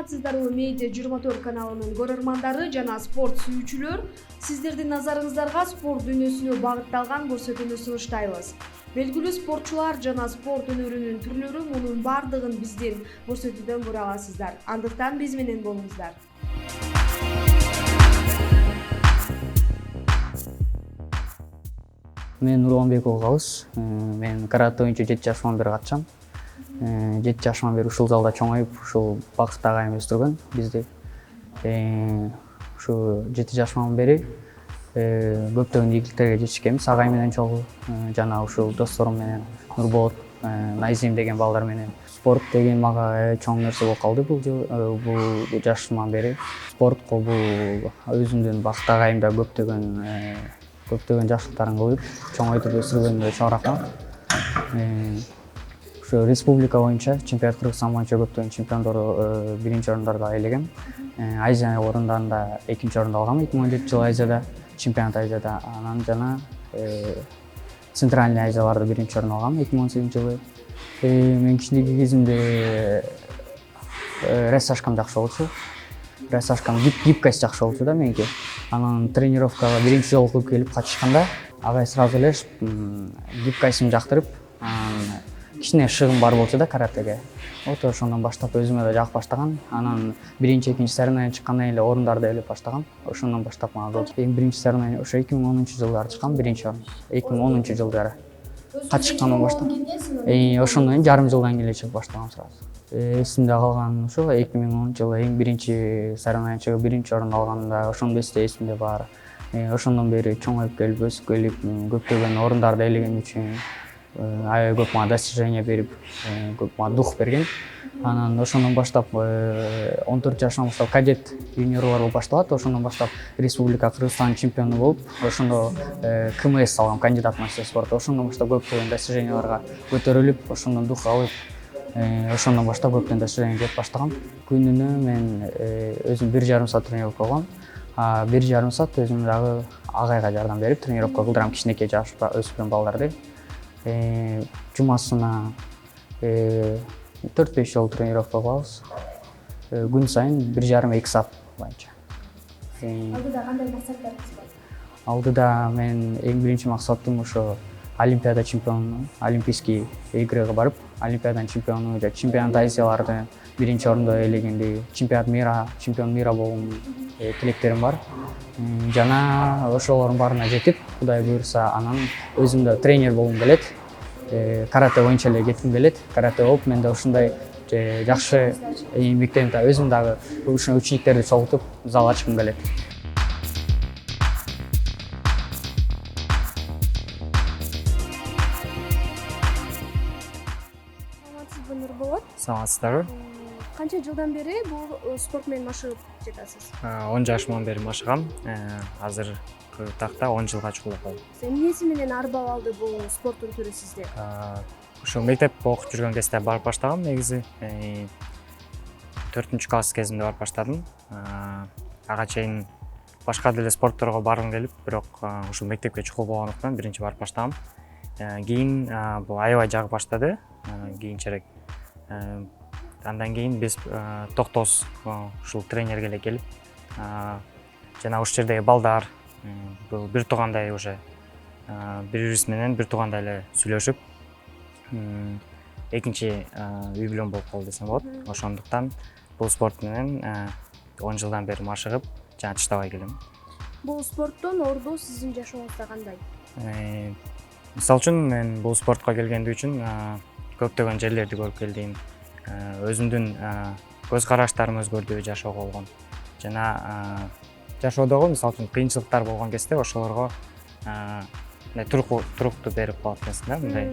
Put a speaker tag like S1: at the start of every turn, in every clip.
S1: Саламатсыздарбы Медиа 24 каналынын көрөрмандары жана спорт сүйүүчүлөр. Сиздердин назарыңыздарга спорт дүйнөсүнө багытталган көрсөтүүнү сунуштайбыз. Белгилүү спортчулар жана спорт өнөрүнүн түрлөрү мунун бардыгын биздин көрсөтүүдөн көрө аласыздар. Андыктан биз менен болуңуздар.
S2: Мен Нурланбек Оғалыш. Мен карате боюнча 7 жашыман бери катышам. 7 жашыман бери ушул залда чоңоюп, ушул багытта агайым өстүргөн бизди. Ушу 7 жашыман бери көптөгөн ийгиликтерге жетишкенбиз. Агайым менен чогуу жана ушул досторум менен Нурболот, Найзим деген балдар менен. Спорт деген мага чоң нерсе болуп калды бул жашыман бери. Спортко бул өзүмдүн багыт агайымда көптөгөн жакшылыктарын кылып, чоңойтуп өстүргөнүмө чоң рахмат. Ушу республика боюнча чемпионат Кыргызстан боюнча көптөгөн чемпиондор биринчи орундарды ээлегем. Азия орундарында экинчи орунду алгам 2017 жылы Азияда, чемпионат Азияда, анан жана Центральный Азияларда биринчи орун алгам 2018 жылы. Мен кичинекей кезимде рассашкам жакшы болчу. Рассашкам гибкость жакшы болчу да меники. Анан тренировкага биринчи жолу келип катышканда агай сразу эле гибкостьим жактырып, кичине шыгым бар болчу да каратеге. Вот ошондон баштап өзүмө да жагып баштаган. Анан биринчи, экинчи соревнование чыккандан эле орундарды ээлеп баштагам. Ошондон баштап мага болчу. Эң биринчи соревнование ошо 2010 жылдары чыккан, биринчи орун. 2010 жылдары катышкандан баштап. Ошондон жарым жылдан кийин чыгып баштагам сразу. Эсимде калган ошо 2010 жылы эң биринчи соревнованияга биринчи орун алганда ошондо эсимде бар. Ошондон бери чоңоюп келип, өсүп келип, көптөгөн орундарды ээлеген үчүн аябай көп мага достижение берип, көп мага дух берген. Анан ошондон баштап 14 жашынан баштап кадет юниорлор болуп башталат. Ошондон баштап республика Кыргызстан чемпиону болуп, ошондо КМС алгам, кандидат в мастер спорта. Ошондон баштап көптөгөн достиженияларга көтөрүлүп, ошондон дух алып, ошондон баштап көптөгөн достижение жетип баштагам. Күнүнө мен өзүм 1,5 саат тренировка кылам. 1,5 саат өзүм дагы агайга жардам берип тренировка кылдырам, кичинекей жаш өспүрүм балдарды. Жумасына 4-5 жолу тренировка кылабыз. Күн сайын 1,5-2 саат боюнча.
S1: Алдыда кандай максаттарыңыз бар?
S2: Алдыда мен эң биринчи максатым ошо Олимпиада чемпиону, Олимпийский играга барып, Олимпиаданын чемпиону, чемпионат Азияларды биринчи орунду ээлегенди, чемпион мира болгон тилектерим бар. Жана ошолордун баарына жетип, Кудай буйрса, анан өзүм да тренер болгум келет. Карате боюнча эле кетким келет. Карате болуп, мен да ушундай жакшы эмгектенип, өзүм дагы ушундай учениктерди чогултуп, зал ачкым келет.
S1: Саламатсызбы Нурболот?
S3: Саламатсыздарбы?
S1: Канча жылдан бери бул спорт менен машыгып жатасыз?
S3: 10 жашыман бери машыгам. Азыр такта 10 жылга чукулуп калдым.
S1: Эмнеси менен арбап алды бул спорттун түрү сизде?
S3: Ошо мектеп окуп жүргөн кезде барып баштагам негизи. 4-класс кезимде барып баштадым. Ага чейин башка деле спортторго баргым келип, бирок ушул мектепке чукул болгондуктан биринчи барып баштагам. Кийин бул аябай жагып баштады. Кийинчерээк андан кийин биз токтоз ушул тренерге эле келип, жана ушул жердеги балдар бул бир туугандай уже бири-бирибиз менен бир туугандай эле сүйлөшүп, экинчи үй бүлөм болуп калды десем болот. Ошондуктан бул спорт менен 10 жылдан бери машыгып, жана тыштабай келем.
S1: Бул спорттун орду сиздин жашооңузда кандай?
S3: Мисалы үчүн мен бул спортко келгендиги үчүн көптөгөн жерлерди көрүп келдим. Өзүмдүн көз караштарым өзгөрдү жашоого болгон. Жана жашоодогу мисалы үчүн кыйынчылыктар болгон кезде ошолорго турукту берип калат экенсиң да, мындай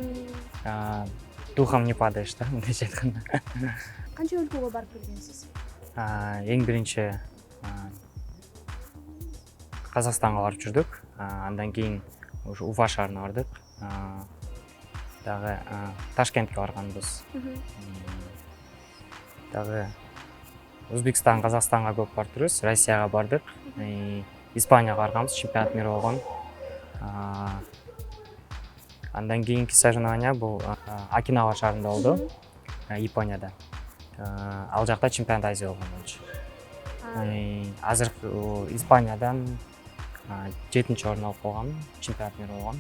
S3: духом не падаешь да, мындайча айтканда.
S1: Канча өлкөгө барып келгенсиз?
S3: Эң биринчи Казакстанга барып жүрдүк. Андан кийин ушу Уфа шаарына бардык. Дагы Ташкентке барганбыз. Дагы Өзбекстан, Казакстанга көп барып жүрүбүз. Россияга бардык. Испанияга барганбыз, чемпионат мира болгон. Андан кийинки соревнование бул Окинава шаарында болду, Японияда. ал жакта чемпионат Азия болгон болчу. Азыр Испаниядан 7-чи орун алып калгам, чемпионат мира болгон.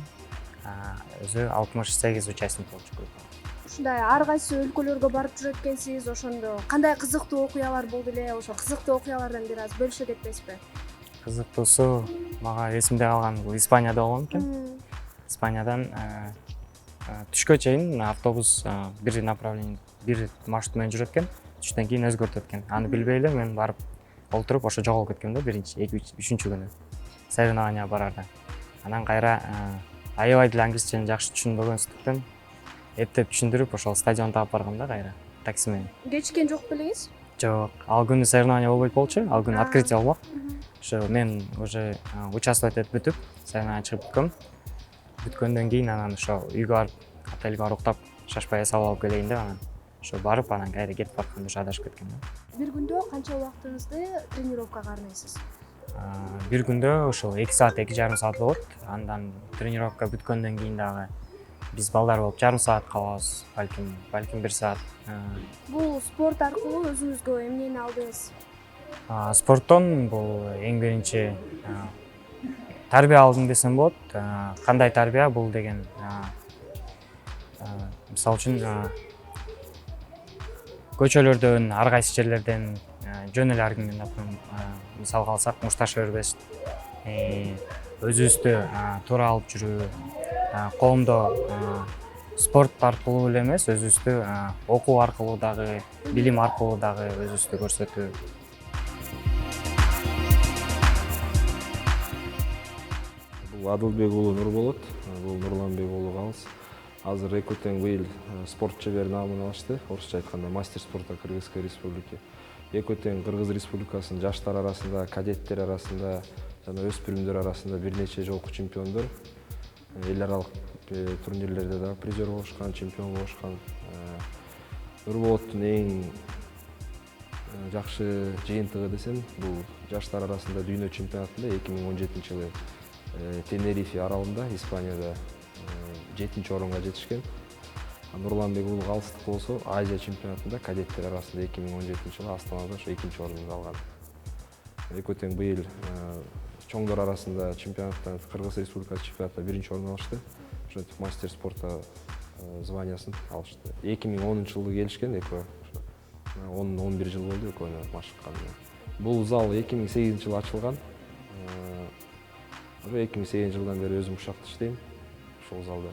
S3: Өзү 68 участник болчу группа.
S1: Ушундай ар кайсы өлкөлөргө барып жүрөт экенсиз, ошондо кандай кызыктуу окуялар болду эле? Ошо кызыктуу окуялардан бир аз бөлүшө кетпесизби?
S3: Кызыктуусу мага эсимде калган бул Испанияда болгон экен. Испаниядан түшкө чейин автобус бир направление, бир маршрут менен жүрөт экен. Түштөн кийин өзгөртөт экен. Аны билбей эле мен барып олтуруп ошо жоголуп кеткем да биринчи, 2-3-үчүнчү күнү соревнованияга барарда. Анан кайра аябай деле англисчени жакшы түшүнбөгөнсүндүктөн эптеп түшүндүрүп ошол стадиондо алып баргам да кайра такси менен.
S1: Кечиккен жок белеңиз?
S3: Жок, ал күнү соревнования болбойт болчу, ал күнү открытие болмок. Ошо мен уже участвовать этип бүтүп, соревнования чыгып бүткөм. Бүткөндөн кийин анан ошо үйгө барып, отелге барып уктап, шашпай эс алып келейин деп анан ошо барып анан кайра кетип баратканда ошо адашып кеткем да.
S1: Бир күндө канча убактыңызды тренировкага арнайсыз?
S3: Бир күндө ошо 2 саат, 2,5 саат болот. Андан тренировка бүткөндөн кийин дагы биз балдар болуп жарым саат калабыз, балким 1 саат.
S1: Бул спорт аркылуу өзүңүзгө эмнени алдыңыз?
S3: Спорттон бул эң биринчи тарбия алдым десем болот. Кандай тарбия бул деген мисалы үчүн көчөлөрдөн, ар кайсы жерлерден жөн эле аргумент мисалга алсак, мушташ өрбөс, өзүбүздү туура алып жүрүү, коомдо спорт аркылуу эле эмес, өзүбүздү окуу аркылуу дагы, билим аркылуу дагы өзүбүздү көрсөтүү.
S4: Бул Адылбек уулу Нурболот, бул Нурланбек уулу Калыс. Азыр экөө тең быйыл спорт чебери наамын алышты. Орусча айтканда мастер спорта Кыргызской республики. Экөө тең Кыргыз республикасынын жаштар арасында, кадеттер арасында жана өспүрүмдөр арасында бир нече жолку чемпиондор. Эл аралык турнирлерде дагы призер болушкан, чемпион болушкан. Нурболоттун эң жакшы жыйынтыгы десем, бул жаштар арасында дүйнө чемпионатында 2017-жылы Тенерифе аралында, Испанияда 7-чи орунга жетишкен. Нурланбек уулу Калыстык болсо Азия чемпионатында кадеттер арасында 2017-жылы Астанада ошо 2-чи орунду алган. Экөө тең быйыл чоңдор арасында чемпионатта, Кыргыз республикасы чемпионатында 1-чи орун алышты. Ошентип мастер спорта званиясын алышты. 2010-жылы келишкен экөө. 10-11 жыл болду экөөнү машыкканына. Бул зал 2008-жылы ачылган. 2008-жылдан бери өзүм ушакта иштейм, ошол залда.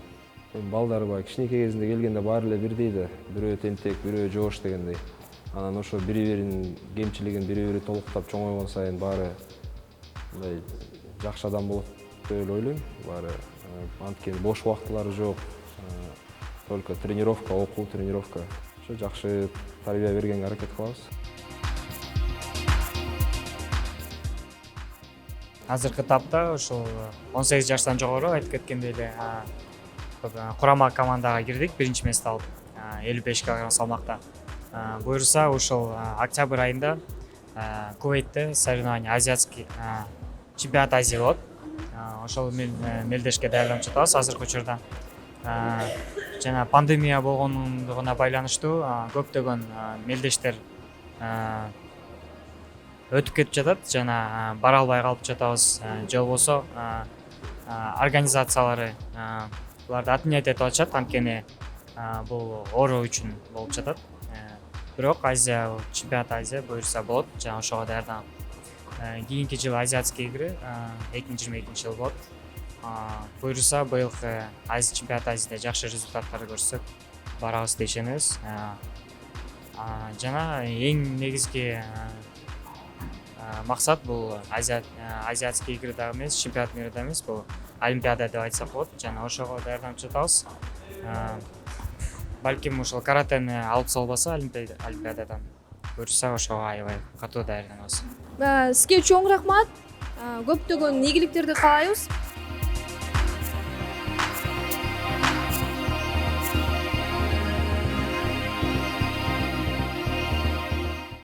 S4: Балдар бай кичинекей кезинде келгенде баары эле бирдей да, бирөө тентек, бирөө жоош дегендей. Анан ошо бири-биринин кемчилигин бири-бири толуктап чоңойгон сайын баары мындай жакшы адам болот деп эле ойлойм. Баары анткени бош убактылары жок. Только тренировка, окуу, тренировка. Ошо жакшы тарбия бергенге аракет кылабыз.
S3: Азыркы тапта ошол 18 жаштан жогору айтып кеткендей эле курама командага кирдик, биринчи месте алып 55 кг салмакта. Буюрса ошол октябрь айында Кувейтте соревнования азиатский чемпионат Азия болот. Ошол мелдешке даярданып жатабыз азыркы учурда. Жана пандемия болгондугуна байланыштуу көптөгөн мелдештер өтүп кетип жатат жана бара албай калып жатабыз. Же болбосо организациялары буларды отменять этип атышат, анткени бул оору үчүн болуп жатат. Бирок Азия чемпионат Азия буюрса болот, жана ошого даярданып. Кийинки жылы азиатский игры 2022-жыл болот. Буюрса быйылкы Азия чемпионат Азияда жакшы результаттар көрсөтсөк барабыз деп ишенебиз. Жана эң негизги максат бул азиатский игры дагы эмес, чемпионат мира да эмес, бул олимпиада деп айтсак болот. Жана ошого даярданып жатабыз. Балким ошол каратени алып салбаса олимпиададан, буюрса ошого аябай катуу даярданабыз.
S1: Сизге чоң рахмат. Көптөгөн ийгиликтерди каалайбыз.